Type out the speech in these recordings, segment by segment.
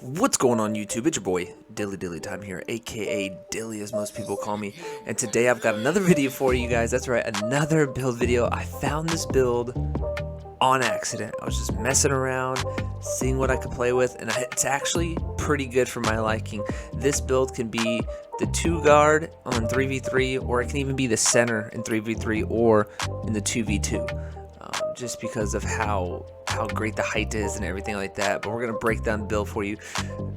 What's going on YouTube? It's your boy Dilly Time here, aka Dilly as most people call me, and today I've got another video for you guys. That's right, another build video. I found this build on accident. I was just messing around, seeing what I could play with, and it's actually pretty good for my liking. This build can be the 2 guard on 3v3, or it can even be the center in 3v3 or in the 2v2, just because of how great the height is and everything like that. But we're going to break down the build for you.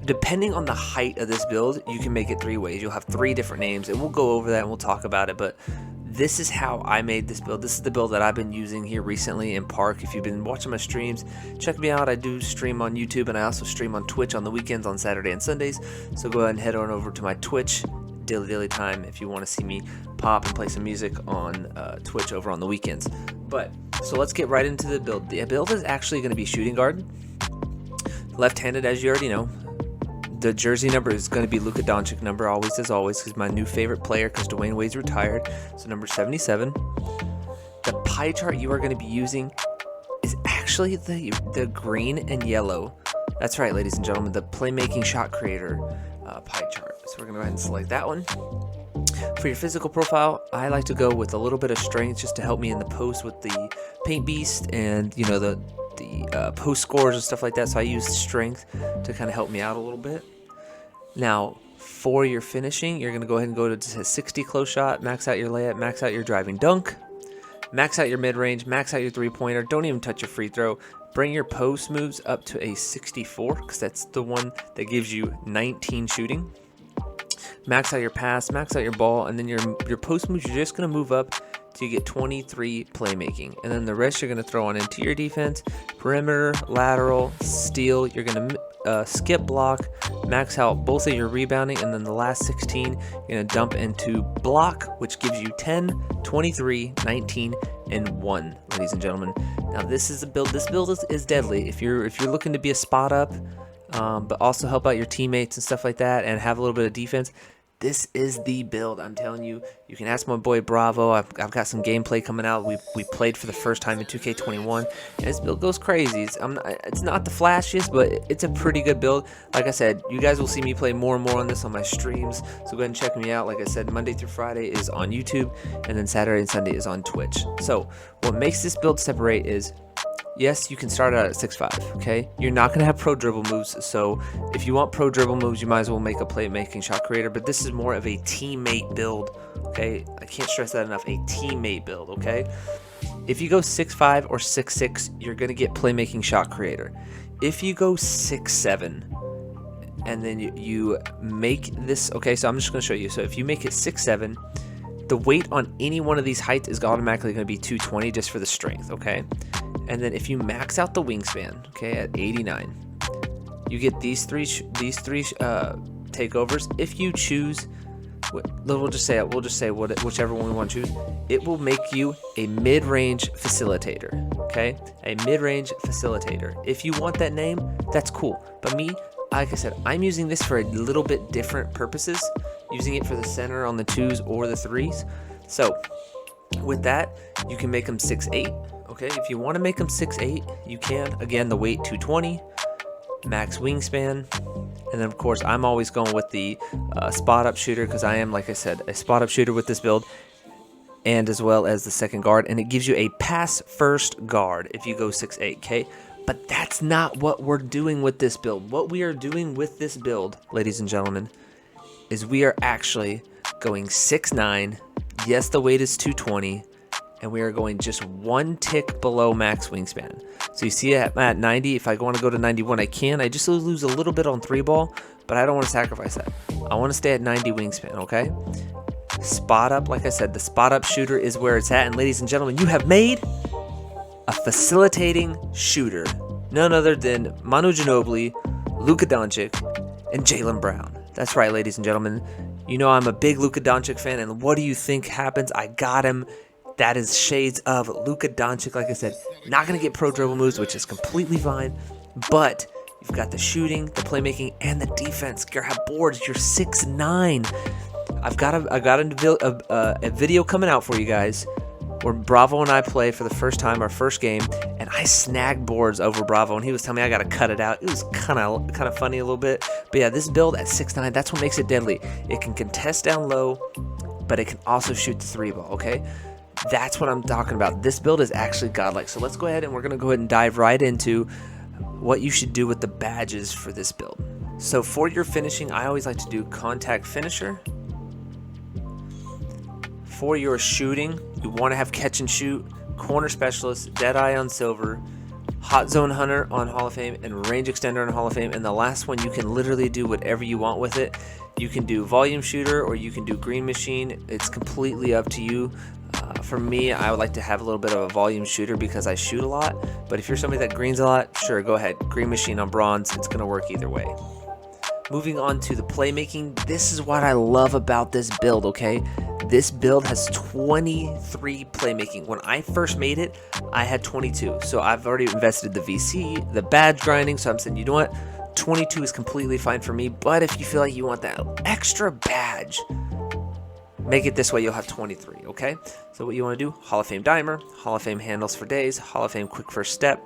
Depending on the height of this build, you can make it 3 ways. You'll have 3 different names, and we'll go over that and we'll talk about it. But this is how I made this build. This is the build that I've been using here recently in Park. If you've been watching my streams, check me out. I do stream on YouTube, and I also stream on Twitch on the weekends on Saturday and Sundays. So go ahead and head on over to my Twitch, Dilly Time, if you want to see me pop and play some music on Twitch over on the weekends. But so let's get right into the build. The build is actually going to be shooting guard, left-handed, as you already know. The jersey number is going to be Luka Doncic number, always as always, because my new favorite player, because Dwayne Wade's retired. So number 77. The pie chart you are going to be using is actually the green and yellow. That's right, ladies and gentlemen, the playmaking shot creator pie chart. So we're going to go ahead and select that one. For your physical profile, I like to go with a little bit of strength just to help me in the post with the paint beast and, you know, the post scores and stuff like that. So I use strength to kind of help me out a little bit. Now, for your finishing, you're going to go ahead and go to 60 close shot, max out your layup, max out your driving dunk, max out your mid-range, max out your three-pointer. Don't even touch your free throw. Bring your post moves up to a 64, because that's the one that gives you 19 shooting. Max out your pass, max out your ball, and then your post moves, you're just going to move up till you get 23 playmaking. And then the rest you're going to throw on interior defense, perimeter, lateral, steal. You're going to skip block, max out both of your rebounding, and then the last 16 you're going to dump into block, which gives you 10, 23, 19, and 1, ladies and gentlemen. Now this is a build. This build is deadly. If you're looking to be a spot up, but also help out your teammates and stuff like that, and have a little bit of defense, this is the build. I'm telling you. You can ask my boy Bravo. I've got some gameplay coming out. We played for the first time in 2K21, and this build goes crazy. It's not the flashiest, but it's a pretty good build. Like I said, you guys will see me play more and more on this on my streams, so go ahead and check me out. Like I said, Monday through Friday is on YouTube, and then Saturday and Sunday is on Twitch. So what makes this build separate is, yes, you can start out at 6'5", okay? You're not going to have pro dribble moves, so if you want pro dribble moves, you might as well make a playmaking shot creator, but this is more of a teammate build, okay? I can't stress that enough, a teammate build, okay? If you go 6'5" or 6'6", you're going to get playmaking shot creator. If you go 6'7", and then you make this, okay, so I'm just going to show you. So if you make it 6'7", the weight on any one of these heights is automatically going to be 220 just for the strength, okay? And then if you max out the wingspan, okay, at 89, you get these three takeovers. If you choose, we'll just say whichever one we want to choose. It will make you a mid-range facilitator, okay? A mid-range facilitator. If you want that name, that's cool. But me, like I said, I'm using this for a little bit different purposes. Using it for the center on the 2s or the 3s. So with that, you can make them 6'8". Okay, if you want to make them 6'8", you can. Again, the weight 220, max wingspan, and then of course I'm always going with the spot up shooter, because I am, like I said, a spot up shooter with this build, and as well as the second guard, and it gives you a pass first guard if you go 6'8". Okay, but that's not what we're doing with this build. What we are doing with this build, ladies and gentlemen, is we are actually going 6'9". Yes, the weight is 220. And we are going just 1 tick below max wingspan. So you see at 90, if I want to go to 91, I can. I just lose a little bit on 3-ball, but I don't want to sacrifice that. I want to stay at 90 wingspan, okay? Spot up, like I said, the spot up shooter is where it's at. And ladies and gentlemen, you have made a facilitating shooter. None other than Manu Ginobili, Luka Doncic, and Jaylen Brown. That's right, ladies and gentlemen. You know I'm a big Luka Doncic fan, and what do you think happens? I got him. That is shades of Luka Doncic. Like I said, not going to get pro dribble moves, which is completely fine. But you've got the shooting, the playmaking, and the defense. Grab boards. You're 6'9". I've got a video coming out for you guys when Bravo and I played for the first time, our first game, and I snagged boards over Bravo, and he was telling me I gotta cut it out. It was kind of funny a little bit, but yeah, this build at 6'9", that's what makes it deadly. It can contest down low, but it can also shoot the 3-ball. Okay, that's what I'm talking about. This build is actually godlike. So let's go ahead and we're gonna go ahead and dive right into what you should do with the badges for this build. So for your finishing, I always like to do contact finisher. For your shooting, you want to have catch and shoot, corner specialist, dead eye on silver, hot zone hunter on Hall of Fame, and range extender on Hall of Fame. And the last one, you can literally do whatever you want with it. You can do volume shooter or you can do green machine. It's completely up to you. For me, I would like to have a little bit of a volume shooter because I shoot a lot. But if you're somebody that greens a lot, sure, go ahead. Green machine on bronze, it's going to work either way. Moving on to the playmaking, this is what I love about this build, okay? This build has 23 playmaking. When I first made it, I had 22. So I've already invested the VC, the badge grinding, so I'm saying, you know what? 22 is completely fine for me, but if you feel like you want that extra badge, make it this way, you'll have 23, okay? So what you want to do, Hall of Fame dimer, Hall of Fame handles for days, Hall of Fame quick first step,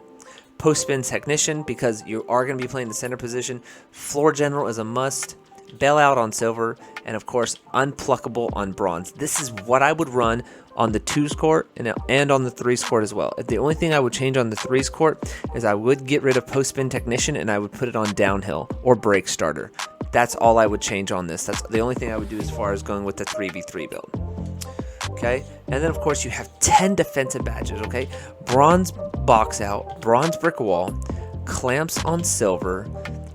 post spin technician because you are going to be playing the center position, floor general is a must, bailout on silver, and of course unpluckable on bronze. This is what I would run on the 2s court and on the 3s court as well. The only thing I would change on the 3s court is I would get rid of post spin technician and I would put it on downhill or break starter. That's all I would change on this. That's the only thing I would do as far as going with the 3v3 build. Okay, and then of course you have 10 defensive badges. Okay, bronze box out, bronze brick wall, clamps on silver,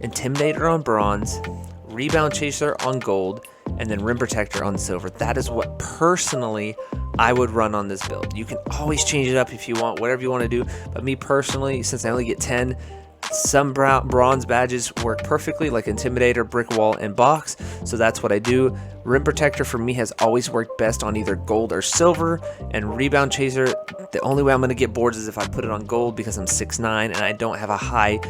intimidator on bronze, rebound chaser on gold, and then rim protector on silver. That is what personally I would run on this build. You can always change it up if you want, whatever you want to do, but me personally, since I only get 10, some bronze badges work perfectly, like intimidator, brick wall, and box, so that's what I do. Rim protector for me has always worked best on either gold or silver, and rebound chaser, the only way I'm going to get boards is if I put it on gold because I'm 6'9 and I don't have a high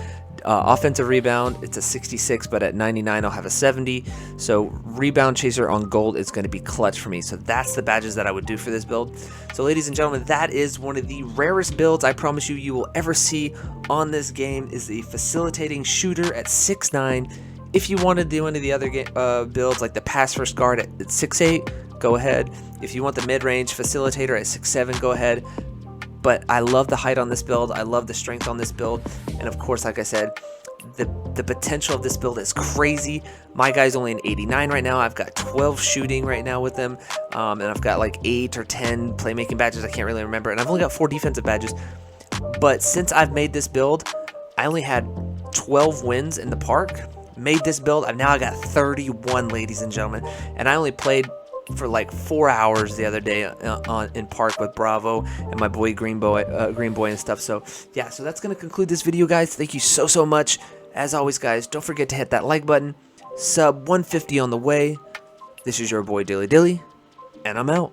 offensive rebound. It's a 66, but at 99 I'll have a 70, so rebound chaser on gold is going to be clutch for me. So that's the badges that I would do for this build. So ladies and gentlemen, that is one of the rarest builds I promise you will ever see on this game, is the facilitating shooter at 6'9". If you want to do any of the other builds like the pass first guard at 6'8", go ahead. If you want the mid-range facilitator at 6'7", go ahead. But I love the height on this build, I love the strength on this build, and of course, like I said, the potential of this build is crazy. My guy's only an 89 right now. I've got 12 shooting right now with him, and I've got like 8 or 10 playmaking badges, I can't really remember, and I've only got 4 defensive badges. But since I've made this build, I only had 12 wins in the park. Made this build, I've now got 31, ladies and gentlemen, and I only played for like 4 hours the other day in park with Bravo and my boy Green Boy and stuff. So yeah, so that's gonna conclude this video, guys. Thank you so much. As always, guys, don't forget to hit that like button. Sub 150 on the way. This is your boy Dilly, and I'm out.